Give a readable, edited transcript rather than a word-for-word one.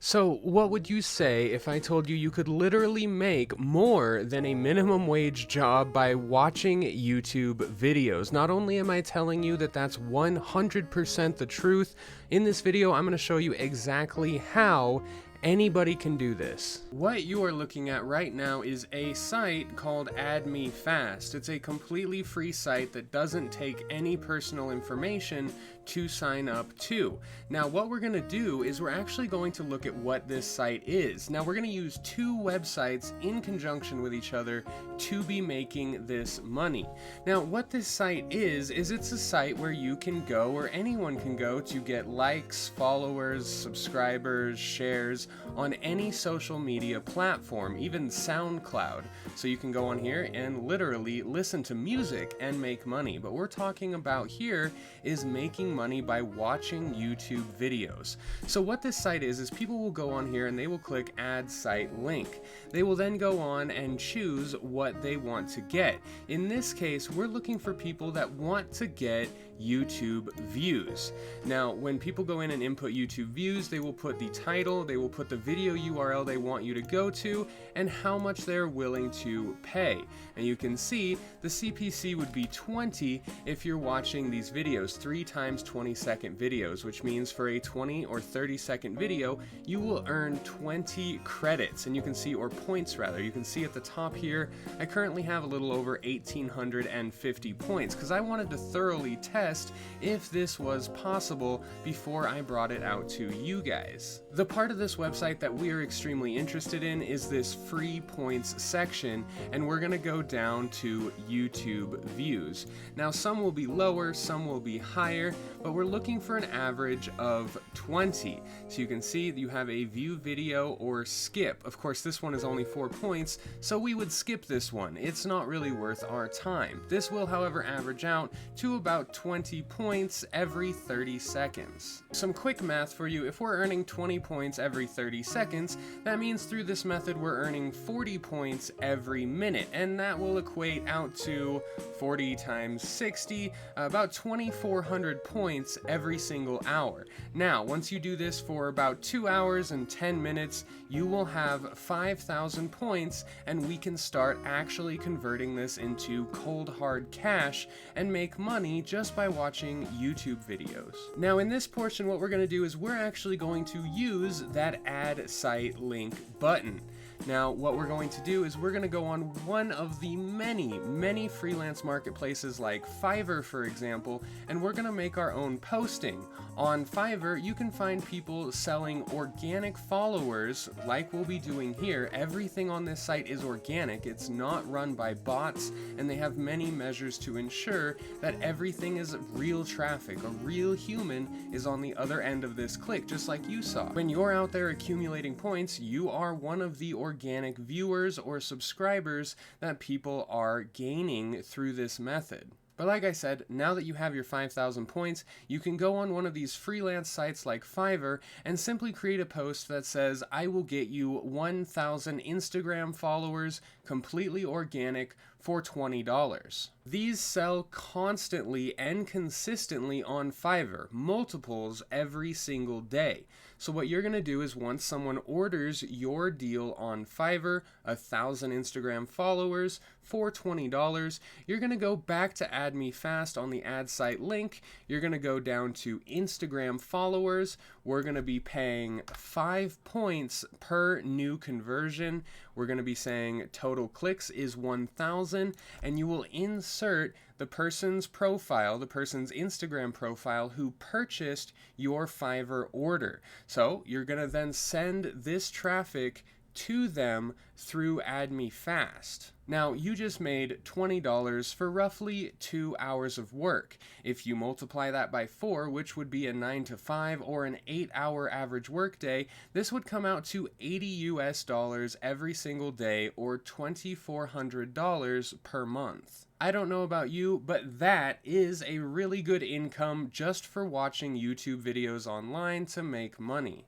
So, what would you say if I told you you could literally make more than a minimum wage job by watching YouTube videos? Not only am I telling you that that's 100% the truth, in this video I'm going to show you exactly how anybody can do this. What you are looking at right now is a site called Add Me Fast. It's a completely free site that doesn't take any personal information to sign up to. Now what we're going to do is we're actually going to look at what this site is. Now we're going to use two websites in conjunction with each other to be making this money. Now what this site is it's a site where you can go, or anyone can go, to get likes, followers, subscribers, shares on any social media platform, even SoundCloud. So you can go on here and literally listen to music and make money. But we're talking about here is making money by watching YouTube videos. So what this site is people will go on here and they will click add site link. They will then go on and choose what they want to get. In this case, we're looking for people that want to get YouTube views. Now, when people go in and input YouTube views, they will put the title, they will put the video URL they want you to go to, and how much they're willing to pay. And you can see the CPC would be 20 if you're watching these videos, 3 times 20-second videos, which means for a 20 or 30-second video, you will earn 20 credits, and you can see, or points rather, you can see at the top here, I currently have a little over 1,850 points, because I wanted to thoroughly test if this was possible before I brought it out to you guys. The part of this website that we are extremely interested in is this free points section, and we're going to go down to YouTube views. Now some will be lower, some will be higher, but we're looking for an average of 20. So you can see you have a view video or skip. Of course this one is only 4 points, so we would skip this one. It's not really worth our time. This will, however, average out to about 20 points every 30 seconds. Some quick math for you: if we're earning 20 points every 30 seconds, that means through this method we're earning 40 points every minute, and that will equate out to 40 times 60, about 2,400 points every single hour. Now, once you do this for about 2 hours and 10 minutes, you will have 5,000 points, and we can start actually converting this into cold hard cash and make money just by watching YouTube videos. Now in this portion, what we're going to do is we're actually going to use that add site link button. Now what we're going to do is we're going to go on one of the many freelance marketplaces like Fiverr, for example, and we're going to make our own posting. On Fiverr, you can find people selling organic followers like we'll be doing here. Everything on this site is organic. It's not run by bots, and they have many measures to ensure that everything is real traffic. A real human is on the other end of this click, just like you saw. When you're out there accumulating points, you are one of the organic viewers or subscribers that people are gaining through this method. But like I said, now that you have your 5,000 points, you can go on one of these freelance sites like Fiverr and simply create a post that says, I will get you 1,000 Instagram followers, completely organic, for $20. These sell constantly and consistently on Fiverr, multiples every single day. So what you're going to do is once someone orders your deal on Fiverr, 1,000 Instagram followers for $20, you're going to go back to Add Me Fast on the add site link. You're going to go down to Instagram followers. We're going to be paying 5 points per new conversion. We're going to be saying total clicks is 1,000, and you will insert the person's profile, the person's Instagram profile who purchased your Fiverr order. So you're going to then send this traffic to them through Add Me Fast. Now, you just made $20 for roughly 2 hours of work. If you multiply that by 4, which would be a 9 to 5 or an 8-hour average work day, this would come out to $80 every single day, or $2,400 per month. I don't know about you, but that is a really good income just for watching YouTube videos online to make money.